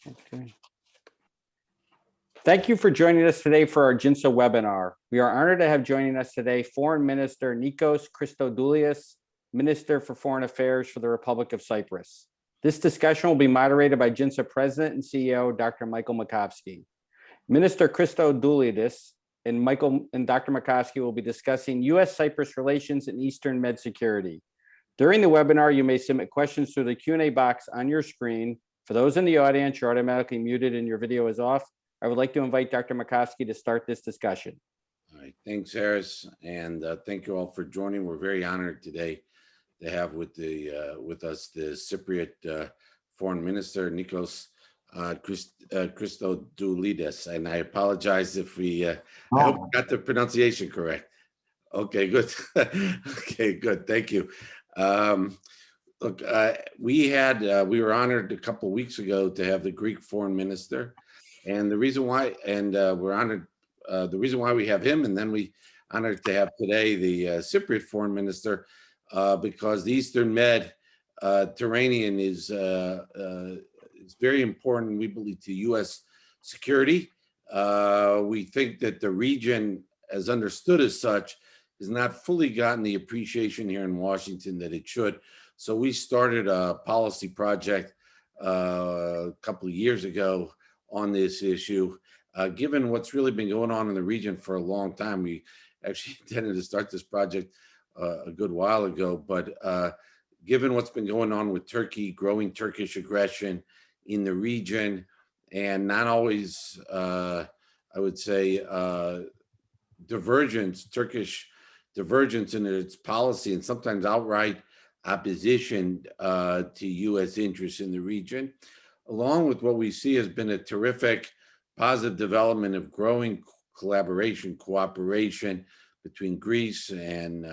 Okay. Thank you for joining us today for our GINSA webinar. We are honored to have joining us today Foreign Minister Nikos Christodoulides, Minister for Foreign Affairs for the Republic of Cyprus. This discussion will be moderated by GINSA President and CEO, Dr. Michael Makovsky. Minister Christodoulides and Dr. Makovsky will be discussing U.S.-Cyprus relations and Eastern Med security. During the webinar, you may submit questions through the Q&A box on your screen. For those in the audience, you're automatically muted and your video is off. I would like to invite Dr. Makovsky to start this discussion. All right, thanks, Harris, and thank you all for joining. We're very honored today to have with us the Cypriot Foreign Minister, Nikos Christodoulides, and I apologize if I hope we got the pronunciation correct. Okay, good. Okay, good. Thank you. Look, we were honored a couple of weeks ago to have the Greek Foreign Minister, and the reason why, we're honored. The reason why we have him, and then we honored to have today the Cypriot Foreign Minister, because the Eastern Mediterranean is very important, we believe, to U.S. security. We think that the region, as understood as such, has not fully gotten the appreciation here in Washington that it should. So we started a policy project a couple of years ago on this issue. Given what's really been going on in the region for a long time, we actually intended to start this project a good while ago, but given what's been going on with Turkey, growing Turkish aggression in the region, and not always, I would say, Turkish divergence in its policy, and sometimes outright opposition to U.S. interests in the region, along with what we see has been a terrific positive development of growing collaboration, cooperation between Greece and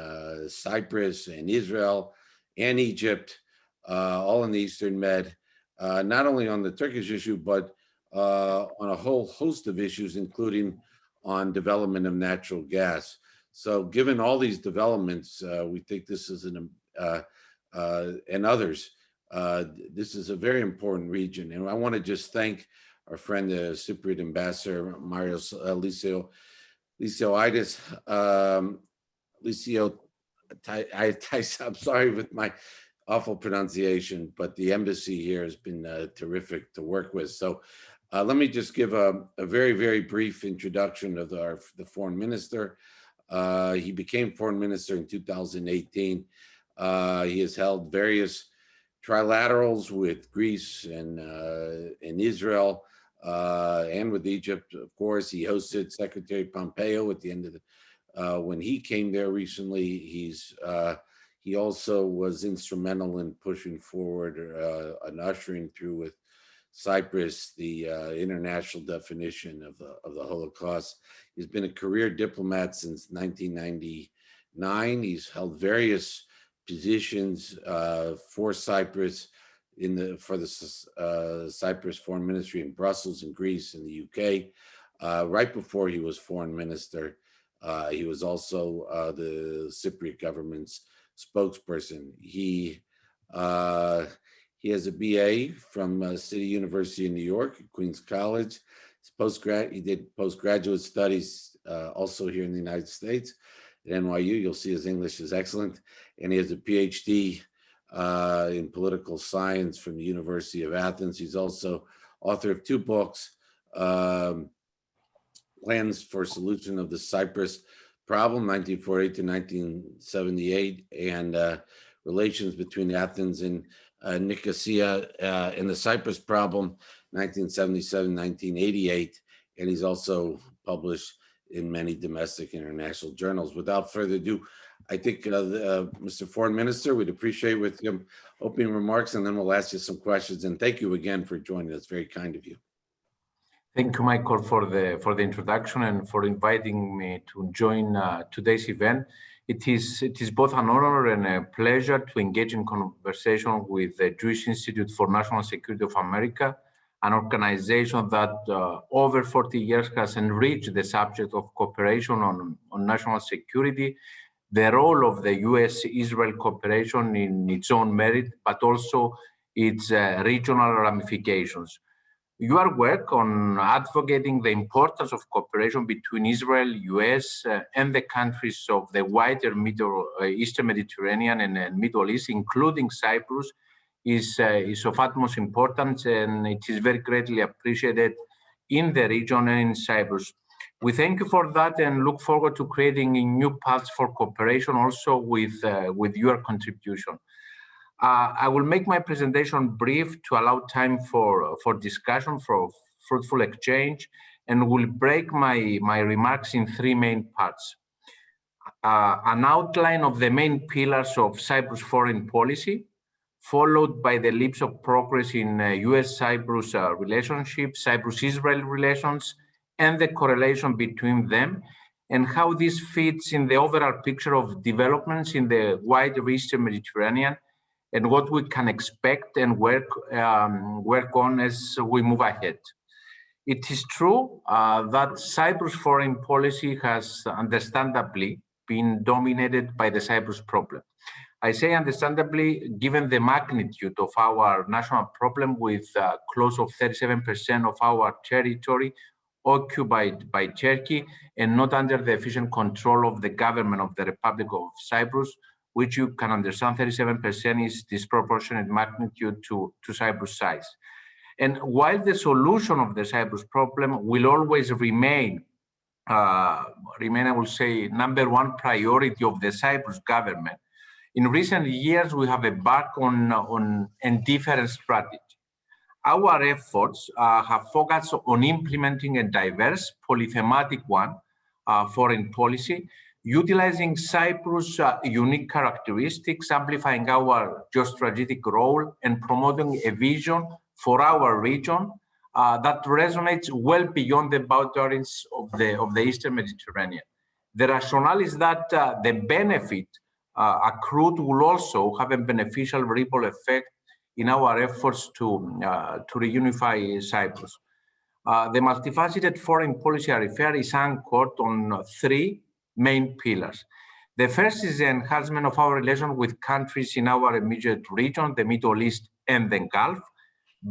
Cyprus and Israel and Egypt, all in the Eastern Med, not only on the Turkish issue, but on a whole host of issues, including on development of natural gas. So given all these developments, we think this is and others, this is a very important region. And I want to just thank our friend, the Cypriot ambassador, Marios Lysioides. I'm sorry with my awful pronunciation, but the embassy here has been terrific to work with. So let me just give a very, very brief introduction of the foreign minister. He became foreign minister in 2018. He has held various trilaterals with Greece and Israel, and with Egypt, of course. He hosted Secretary Pompeo at the end of when he came there recently. He also was instrumental in pushing forward and ushering through with Cyprus the international definition of the Holocaust. He's been a career diplomat since 1999. He's held various positions for Cyprus for the Cyprus Foreign Ministry in Brussels, in Greece, in the UK. Right before he was foreign minister, he was also the Cypriot government's spokesperson. He has a BA from City University in New York, Queens College. He did postgraduate studies also here in the United States at NYU. You'll see his English is excellent. And he has a PhD in political science from the University of Athens. He's also author of 2 books, Plans for Solution of the Cyprus Problem, 1948 to 1978, and Relations Between Athens and Nicosia and the Cyprus Problem, 1977-1988. And he's also published in many domestic and international journals. Without further ado, I think Mr. Foreign Minister, we'd appreciate with your opening remarks, and then we'll ask you some questions. And thank you again for joining us. Very kind of you. Thank you, Michael, for the introduction and for inviting me to join today's event. It is both an honor and a pleasure to engage in conversation with the Jewish Institute for National Security of America, an organization that over 40 years has enriched the subject of cooperation on national security, the role of the U.S.-Israel cooperation in its own merit, but also its regional ramifications. your work on advocating the importance of cooperation between Israel, US, and the countries of the wider Eastern Mediterranean and Middle East, including Cyprus, is of utmost importance, and it is very greatly appreciated in the region and in Cyprus. We thank you for that and look forward to creating new paths for cooperation also with your contribution. I will make my presentation brief to allow time for discussion, for fruitful exchange, and will break my remarks in three main parts. An outline of the main pillars of Cyprus foreign policy, followed by the leaps of progress in US-Cyprus relationship, Cyprus-Israel relations, and the correlation between them, and how this fits in the overall picture of developments in the wider Eastern Mediterranean, and what we can expect and work on as we move ahead. It is true that Cyprus foreign policy has understandably been dominated by the Cyprus problem. I say understandably, given the magnitude of our national problem with close of 37% of our territory occupied by Turkey and not under the efficient control of the government of the Republic of Cyprus, which you can understand 37% is disproportionate magnitude to Cyprus size. And while the solution of the Cyprus problem will always remain, I will say, number one priority of the Cyprus government, in recent years we have embarked on a different strategy. Our efforts have focused on implementing a diverse, polythematic one, foreign policy, utilizing Cyprus' unique characteristics, amplifying our geostrategic role, and promoting a vision for our region that resonates well beyond the boundaries of the Eastern Mediterranean. The rationale is that the benefit accrued will also have a beneficial ripple effect in our efforts to reunify Cyprus. The multifaceted foreign policy affair is anchored on three main pillars. The first is the enhancement of our relation with countries in our immediate region, the Middle East and the Gulf.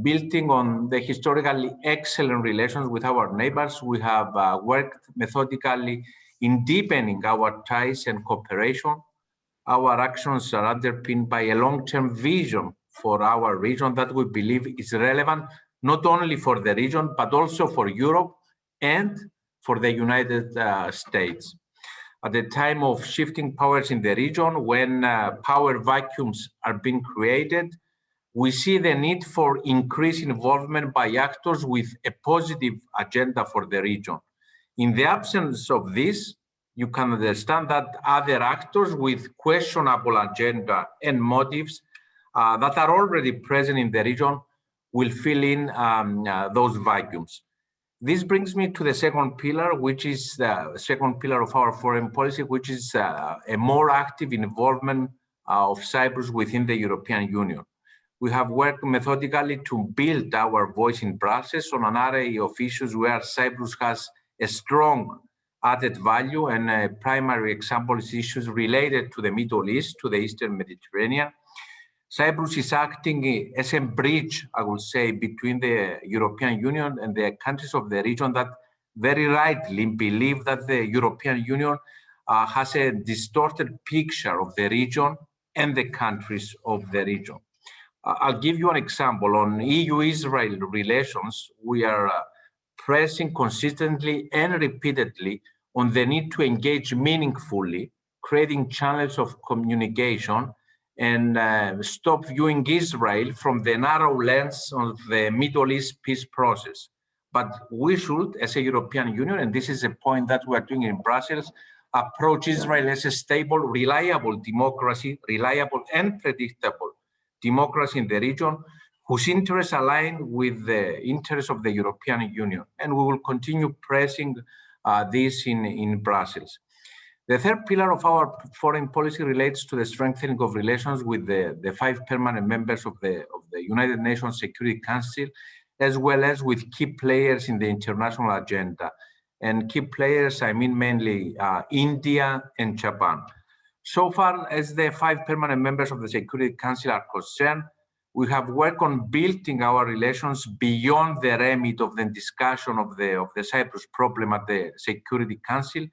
Building on the historically excellent relations with our neighbors, we have worked methodically in deepening our ties and cooperation. Our actions are underpinned by a long-term vision for our region that we believe is relevant not only for the region, but also for Europe and for the United States. At the time of shifting powers in the region, when power vacuums are being created, we see the need for increased involvement by actors with a positive agenda for the region. In the absence of this, you can understand that other actors with questionable agenda and motives that are already present in the region will fill in those vacuums. This brings me to the second pillar, which is the second pillar of our foreign policy, which is a more active involvement of Cyprus within the European Union. We have worked methodically to build our voice in Brussels on an array of issues where Cyprus has a strong added value, and a primary example is issues related to the Middle East, to the Eastern Mediterranean. Cyprus is acting as a bridge, I would say, between the European Union and the countries of the region that very rightly believe that the European Union has a distorted picture of the region and the countries of the region. I'll give you an example. On EU-Israel relations, we are pressing consistently and repeatedly on the need to engage meaningfully, creating channels of communication, and stop viewing Israel from the narrow lens of the Middle East peace process. But we should, as a European Union, and this is a point that we are doing in Brussels, approach Israel as a stable, reliable democracy, reliable and predictable democracy in the region, whose interests align with the interests of the European Union. And we will continue pressing this in Brussels. The third pillar of our foreign policy relates to the strengthening of relations with the 5 permanent members of the United Nations Security Council, as well as with key players in the international agenda. And key players, I mean mainly India and Japan. So far as the 5 permanent members of the Security Council are concerned, we have worked on building our relations beyond the remit of the discussion of the Cyprus problem at the Security Council,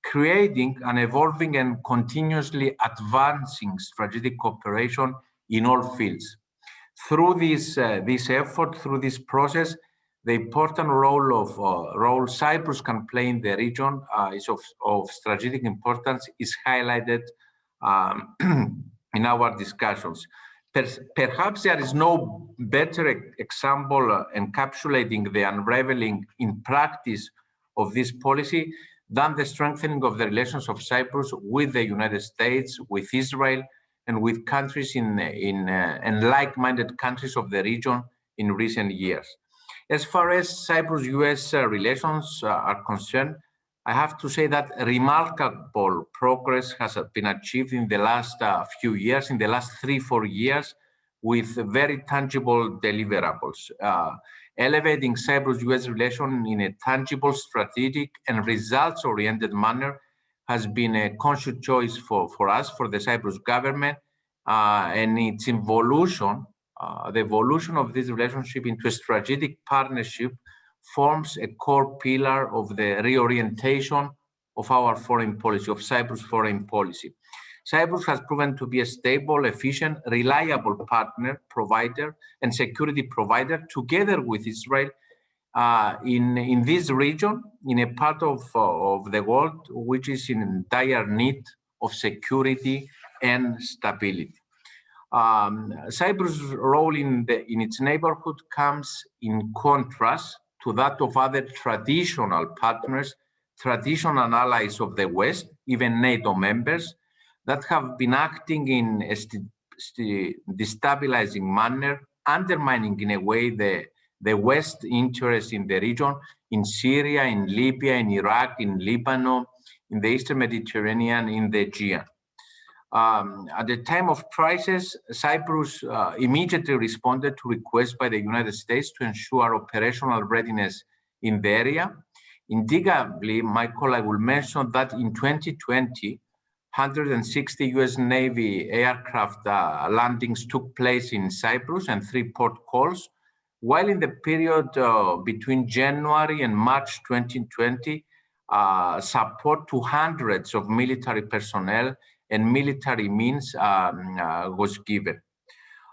creating an evolving and continuously advancing strategic cooperation in all fields. Through this effort, through this process, the important role Cyprus can play in the region is of strategic importance is highlighted in our discussions. Perhaps there is no better example encapsulating the unraveling in practice of this policy than the strengthening of the relations of Cyprus with the United States, with Israel, and with countries and like-minded countries of the region in recent years. As far as Cyprus-US relations are concerned, I have to say that remarkable progress has been achieved in the last few years, in the last 3-4 years, with very tangible deliverables. Elevating Cyprus-US relations in a tangible, strategic, and results-oriented manner has been a conscious choice for us, for the Cyprus government, and its evolution, the evolution of this relationship into a strategic partnership forms a core pillar of the reorientation of our foreign policy, of Cyprus' foreign policy. Cyprus has proven to be a stable, efficient, reliable partner, provider, and security provider, together with Israel, in this region, in a part of the world which is in dire need of security and stability. Cyprus' role in its neighborhood comes in contrast to that of other traditional partners, traditional allies of the West, even NATO members, that have been acting in a destabilizing manner, undermining in a way the West interest in the region, in Syria, in Libya, in Iraq, in Lebanon, in the Eastern Mediterranean, in the Aegean. At the time of crisis, Cyprus immediately responded to requests by the United States to ensure operational readiness in the area. Indicatively, my colleague will mention that in 2020, 160 US Navy aircraft landings took place in Cyprus and 3 port calls, while in the period between January and March 2020, support to hundreds of military personnel and military means was given.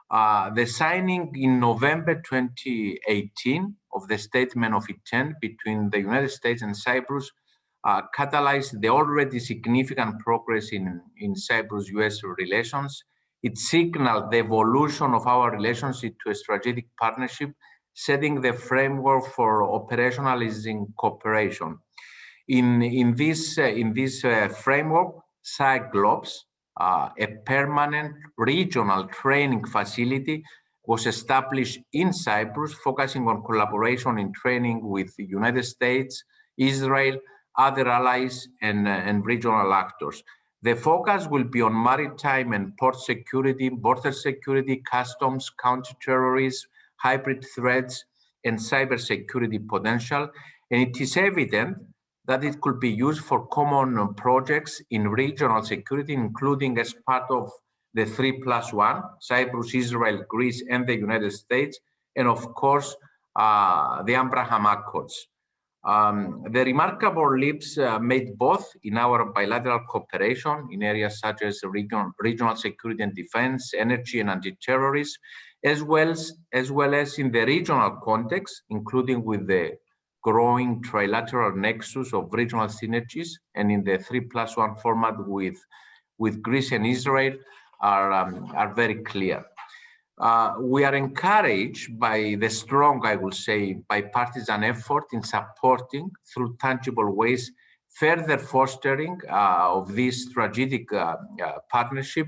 The signing in November 2018 of the Statement of Intent between the United States and Cyprus catalyzed the already significant progress in Cyprus-US relations. It signaled the evolution of our relations into a strategic partnership, setting the framework for operationalizing cooperation. In this framework, Cyclops, a permanent regional training facility, was established in Cyprus, focusing on collaboration in training with the United States, Israel, other allies, and regional actors. The focus will be on maritime and port security, border security, customs, counterterrorism, hybrid threats, and cybersecurity potential. And it is evident that it could be used for common projects in regional security, including as part of the 3+1, Cyprus, Israel, Greece, and the United States, and of course, the Abraham Accords. The remarkable leaps made both in our bilateral cooperation in areas such as regional security and defense, energy and anti-terrorism, as well as in the regional context, including with the growing trilateral nexus of regional synergies, and in the 3+1 format with Greece and Israel are very clear. We are encouraged by the strong, I will say, bipartisan effort in supporting through tangible ways further fostering of this strategic partnership,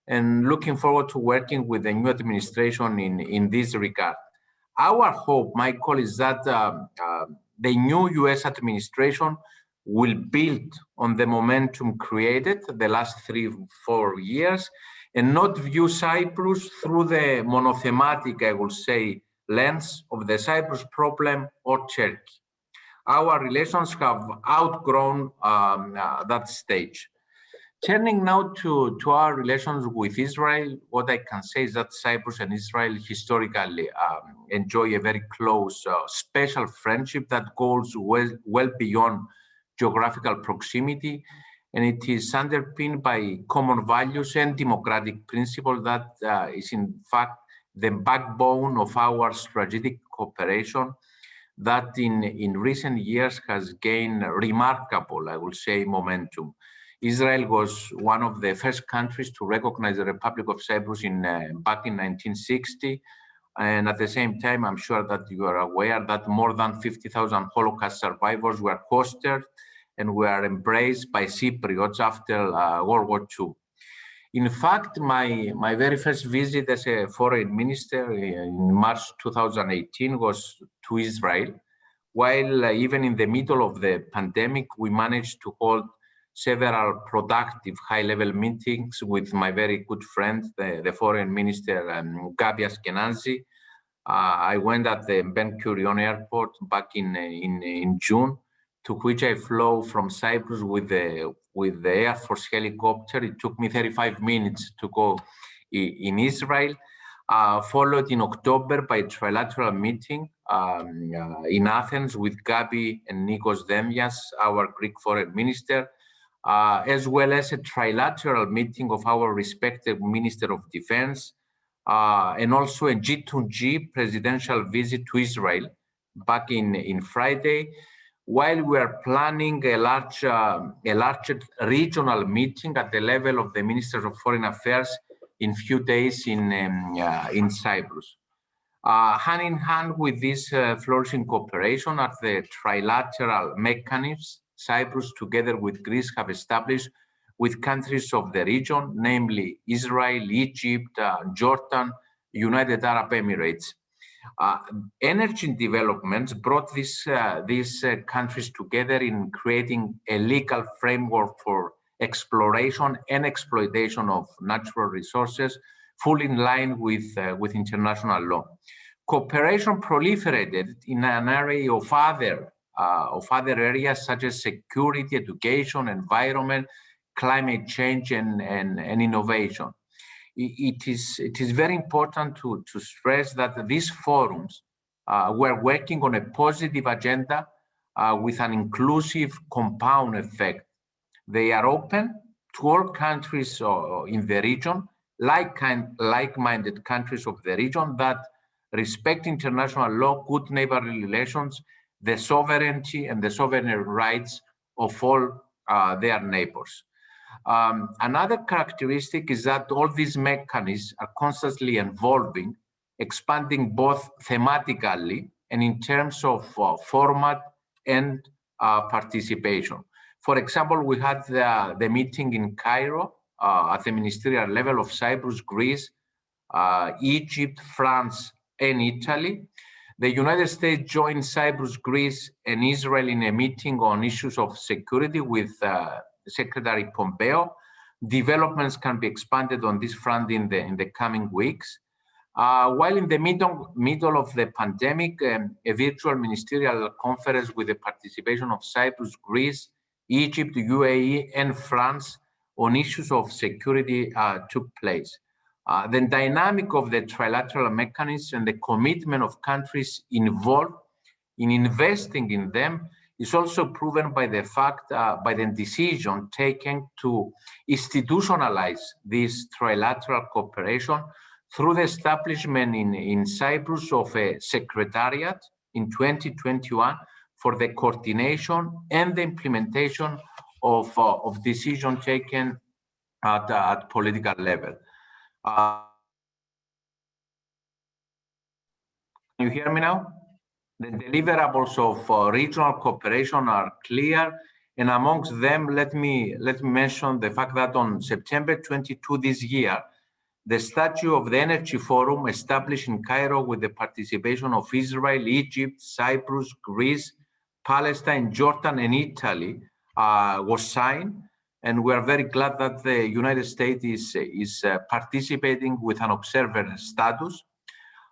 and looking forward to working with the new administration in this regard. Our hope, Michael, is that the new US administration will build on the momentum created the last 3-4 years and not view Cyprus through the monothematic, I will say, lens of the Cyprus problem or Turkey. Our relations have outgrown that stage. Turning now to our relations with Israel, what I can say is that Cyprus and Israel historically enjoy a very close, special friendship that goes well beyond geographical proximity, and it is underpinned by common values and democratic principles that is in fact the backbone of our strategic cooperation that in recent years has gained remarkable, I will say, momentum. Israel was one of the first countries to recognize the Republic of Cyprus back in 1960. And at the same time, I'm sure that you are aware that more than 50,000 Holocaust survivors were hosted and were embraced by Cypriots after World War II. In fact, my very first visit as a foreign minister in March 2018 was to Israel, while even in the middle of the pandemic, we managed to hold several productive high-level meetings with my very good friend, the foreign minister, Gabi Ashkenazi. I went at the Ben Gurion airport back in June, to which I flew from Cyprus with the Air Force helicopter. It took me 35 minutes to go in Israel. Followed in October by a trilateral meeting in Athens with Gabi and Nikos, our Greek foreign minister, as well as a trilateral meeting of our respective Minister of Defense, and also a G2G presidential visit to Israel back in Friday, while we are planning a large regional meeting at the level of the Ministers of Foreign Affairs in few days in Cyprus. Hand in hand with this flourishing cooperation are the trilateral mechanisms Cyprus, together with Greece, have established with countries of the region, namely Israel, Egypt, Jordan, United Arab Emirates. Energy developments brought these countries together in creating a legal framework for exploration and exploitation of natural resources, fully in line with international law. Cooperation proliferated in an array of other areas such as security, education, environment, climate change, and innovation. It is very important to stress that these forums were working on a positive agenda with an inclusive compound effect. They are open to all countries in the region, like-minded countries of the region that respect international law, good neighborly relations, the sovereignty and the sovereign rights of all their neighbors. Another characteristic is that all these mechanisms are constantly evolving, expanding both thematically and in terms of format and participation. For example, we had the meeting in Cairo at the ministerial level of Cyprus, Greece, Egypt, France, and Italy. The United States joined Cyprus, Greece, and Israel in a meeting on issues of security with Secretary Pompeo. Developments can be expanded on this front in the coming weeks. While in the middle of the pandemic, a virtual ministerial conference with the participation of Cyprus, Greece, Egypt, UAE, and France on issues of security took place. The dynamic of the trilateral mechanism and the commitment of countries involved in investing in them is also proven by the fact, by the decision taken to institutionalize this trilateral cooperation through the establishment in Cyprus of a secretariat in 2021 for the coordination and the implementation of decisions taken at political level. Can you hear me now? The deliverables of regional cooperation are clear, and amongst them, let me mention the fact that on September 22 this year, the statue of the Energy Forum established in Cairo with the participation of Israel, Egypt, Cyprus, Greece, Palestine, Jordan, and Italy was signed. And we are very glad that the United States is participating with an observer status.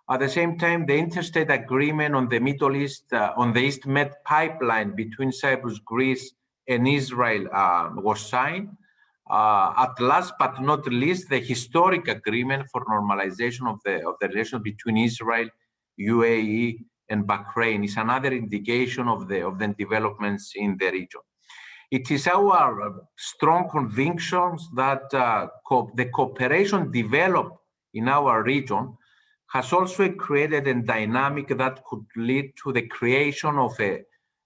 At the same time, the interstate agreement on the Middle East, on the East Med pipeline between Cyprus, Greece, and Israel was signed. At last but not least, the historic agreement for normalization of the relations between Israel, UAE, and Bahrain is another indication of the developments in the region. It is our strong convictions that the cooperation developed in our region has also created a dynamic that could lead to the creation of a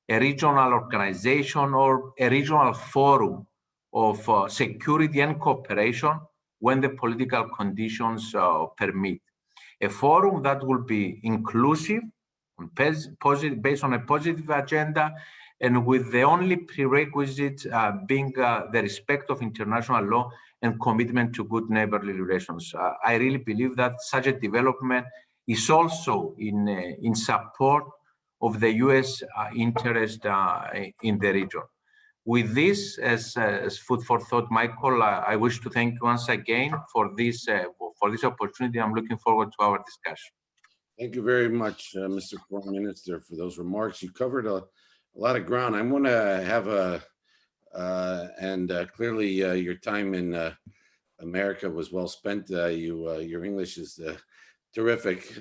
regional organization or a regional forum of security and cooperation when the political conditions permit. A forum that will be inclusive, based on a positive agenda, and with the only prerequisite being the respect of international law and commitment to good neighborly relations. I really believe that such a development is also in support of the US interest in the region. With this as food for thought, Michael, I wish to thank you once again for this opportunity. I'm looking forward to our discussion. Thank you very much, Mr. Foreign Minister, for those remarks. You covered a lot of ground. I'm going to have clearly your time in America was well spent. Your English is terrific.